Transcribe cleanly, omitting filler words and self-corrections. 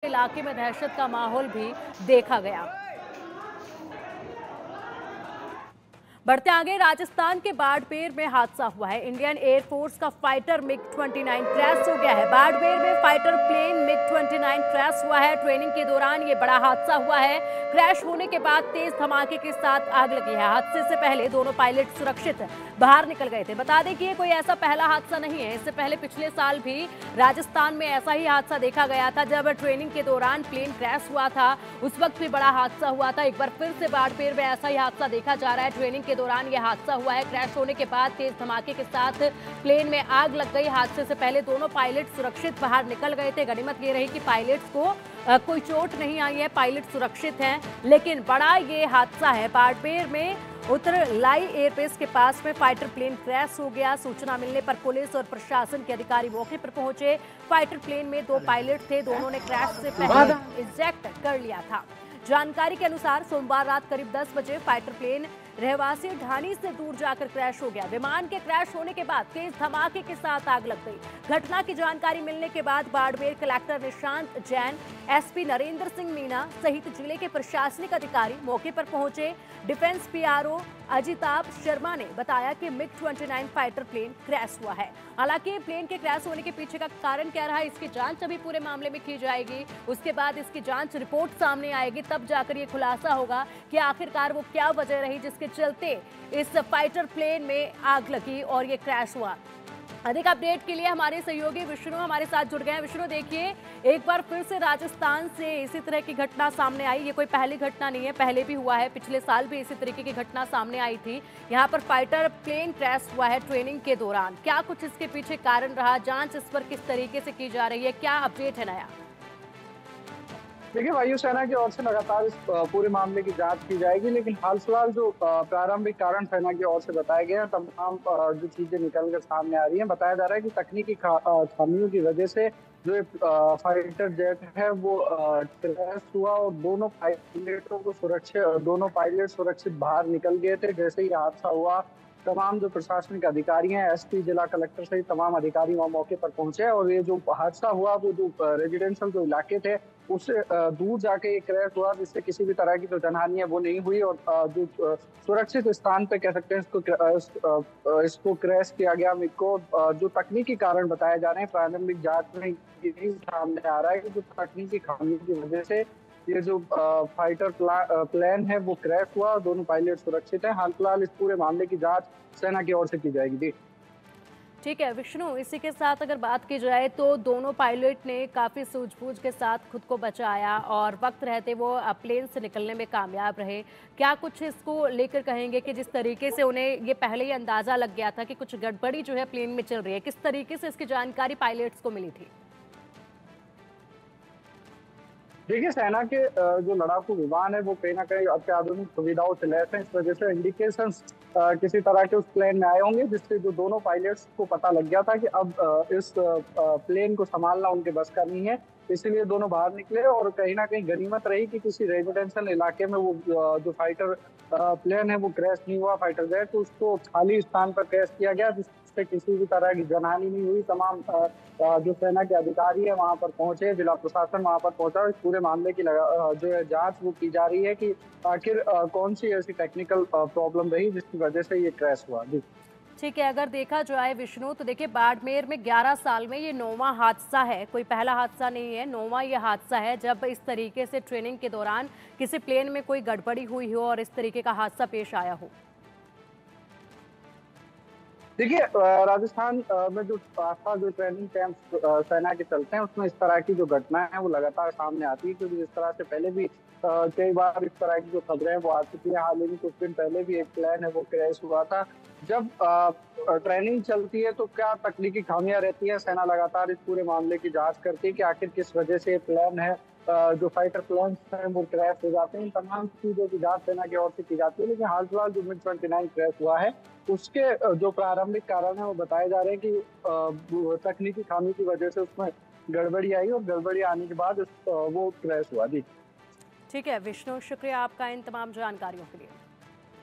इलाके में दहशत का माहौल भी देखा गया। बढ़ते आगे, राजस्थान के बाड़मेर में हादसा हुआ है। इंडियन एयरफोर्स का फाइटर मिग 29 क्रैश हो गया है। बाड़मेर में फाइटर प्लेन मिग 29 क्रैश हुआ है। ट्रेनिंग के दौरान ये बड़ा हादसा हुआ है। क्रैश होने के बाद तेज धमाके के साथ आग लगी है। हादसे से पहले दोनों पायलट सुरक्षित बाहर निकल गए थे। बता दें कि ये कोई ऐसा पहला हादसा नहीं है। इससे पहले पिछले साल भी राजस्थान में ऐसा ही हादसा देखा गया था, जब ट्रेनिंग के दौरान प्लेन क्रैश हुआ था। उस वक्त भी बड़ा हादसा हुआ था। एक बार फिर से बाड़मेर में ऐसा ही हादसा देखा जा रहा है। ट्रेनिंग के दौरान यह हादसा हुआ है। क्रैश होने के बाद तेज धमाके के साथ प्लेन में आग लग गई। हादसे से पहले दोनों पायलट सुरक्षित बाहर निकल गए थे। गनीमत ये रही कि पायलट्स को कोई चोट नहीं आई है, पायलट सुरक्षित हैं। लेकिन बड़ा ये हादसा है। बाड़मेर में उत्तर लाई एयरबेस के पास में फाइटर प्लेन क्रैश हो गया। सूचना मिलने पर पुलिस और प्रशासन के अधिकारी मौके पर पहुंचे। फाइटर प्लेन में 2 पायलट थे। दोनों ने क्रैश से पहले इजेक्ट कर लिया था। जानकारी के अनुसार सोमवार रात करीब 10 बजे फाइटर प्लेन रहवासी ढानी से दूर जाकर क्रैश हो गया। विमान के क्रैश होने के बाद तेज धमाके के साथ आग लग गई। घटना की जानकारी मिलने के बाद बाड़मेर कलेक्टर निशांत जैन, एसपी नरेंद्र सिंह मीणा सहित जिले के प्रशासनिक अधिकारी मौके पर पहुंचे। डिफेंस पीआरओ अजिताभ शर्मा ने बताया कि मिग 29 फाइटर प्लेन क्रैश हुआ है। हालांकि प्लेन के क्रैश होने के पीछे का कारण क्या रहा है, इसकी जांच अभी पूरे मामले में की जाएगी। उसके बाद इसकी जांच रिपोर्ट सामने आएगी, तब जाकर ये खुलासा होगा कि आखिरकार वो क्या वजह रही जिसके चलते इस फाइटर प्लेन में आग लगी और ये क्रैश हुआ। अधिक अपडेट के लिए हमारे सहयोगी विष्णु हमारे साथ जुड़ गए हैं। विष्णु, देखिए, एक बार फिर से राजस्थान से इसी तरह की घटना सामने आई। ये कोई पहली घटना नहीं है, पहले भी हुआ है। पिछले साल भी इसी तरीके की घटना सामने आई थी। यहाँ पर फाइटर प्लेन क्रैश हुआ है ट्रेनिंग के दौरान। क्या कुछ इसके पीछे कारण रहा, जांच इस पर किस तरीके से की जा रही है, क्या अपडेट है नया? देखिए, वायुसेना की ओर से लगातार इस पूरे मामले की जांच की जाएगी, लेकिन हाल फिलहाल जो प्रारंभिक कारण सेना की ओर से बताए गए हैं, तमाम जो चीजें निकल कर सामने आ रही हैं। बताया जा रहा है कि तकनीकी खामियों की वजह से जो ये फाइटर जेट है वो क्रैश हुआ और दोनों पायलट सुरक्षित बाहर निकल गए थे। जैसे ही हादसा हुआ, तमाम जो प्रशासनिक अधिकारी हैं, एसपी, जिला कलेक्टर सहित तमाम अधिकारी वहाँ मौके पर पहुंचे और ये जो हादसा हुआ वो जो रेजिडेंशियल जो इलाके थे उससे दूर जाके ये क्रैश हुआ, जिससे किसी भी तरह की जो जनहानि है वो नहीं हुई और जो सुरक्षित स्थान पे कह सकते हैं इसको क्रैश किया गया मिग को। जो तकनीकी कारण बताए जा रहे हैं, प्रारंभिक जांच में यही सामने आ रहा है कि जो तकनीकी खामियों की वजह से ये जो फाइटर प्लेन है वो क्रैश हुआ और दोनों पायलट सुरक्षित हैं। हाल फिलहाल इस पूरे मामले की जांच सेना की ओर से की जाएगी। जी ठीक है विष्णु, इसी के साथ अगर बात की जाए तो दोनों पायलट ने काफ़ी सूझबूझ के साथ खुद को बचाया और वक्त रहते वो प्लेन से निकलने में कामयाब रहे। क्या कुछ इसको लेकर कहेंगे कि जिस तरीके से उन्हें ये पहले ही अंदाज़ा लग गया था कि कुछ गड़बड़ी जो है प्लेन में चल रही है, किस तरीके से इसकी जानकारी पायलट्स को मिली थी? देखिए, सेना के जो लड़ाकू विमान है वो कहीं ना कहीं अत्याधुनिक सुविधाओं से लैस है। इस वजह से इंडिकेशंस किसी तरह के उस प्लेन में आए होंगे, जिससे जो दोनों पायलट्स को पता लग गया था कि अब इस प्लेन को संभालना उनके बस का नहीं है। इसीलिए दोनों बाहर निकले और कहीं ना कहीं गनीमत रही कि किसी रेजिडेंशियल इलाके में वो जो फाइटर प्लेन है वो क्रैश नहीं हुआ, फाइटर जेट, तो उसको खाली स्थान पर क्रैश किया गया, जिससे किसी भी तरह की जनहानि नहीं हुई। तमाम जो सेना के अधिकारी है वहां पर पहुंचे, जिला प्रशासन वहां पर पहुंचा। इस पूरे मामले की जो है जांच वो की जा रही है कि आखिर कौन सी ऐसी टेक्निकल प्रॉब्लम रही जिसकी वजह से ये क्रैश हुआ। जी ठीक है, अगर देखा जाए विष्णु तो देखिए, बाड़मेर में 11 साल में ये 9वां हादसा है। कोई पहला हादसा नहीं है, 9वां ये हादसा है जब इस तरीके से ट्रेनिंग के दौरान किसी प्लेन में कोई गड़बड़ी हुई हो और इस तरीके का हादसा पेश आया हो। देखिए, राजस्थान में जो आसपास जो ट्रेनिंग कैंप सेना के चलते हैं उसमें इस तरह की जो घटनाएं हैं वो लगातार सामने आती है, क्योंकि इस तरह से पहले भी कई बार इस तरह की जो खबरें हैं वो आ चुकी है। हाल ही में कुछ दिन पहले भी एक प्लेन है वो क्रैश हुआ था। जब ट्रेनिंग चलती है तो क्या तकनीकी खामियां रहती है, सेना लगातार इस पूरे मामले की जांच करती है कि आखिर किस वजह से प्लेन है जो फाइटर प्लेन हैं वो क्रैश हो जाते हैं। इन तमाम चीजों की जांच सेना की ओर से की जाती है, लेकिन हाल फिलहाल जो मिग 29 क्रैश हुआ है उसके जो प्रारंभिक कारण है वो बताए जा रहे हैं कि वो तकनीकी खामी की वजह से उसमें गड़बड़ी आई और गड़बड़ी आने के बाद वो क्रैश हुआ। जी ठीक है विष्णु, शुक्रिया आपका इन तमाम जानकारियों के लिए।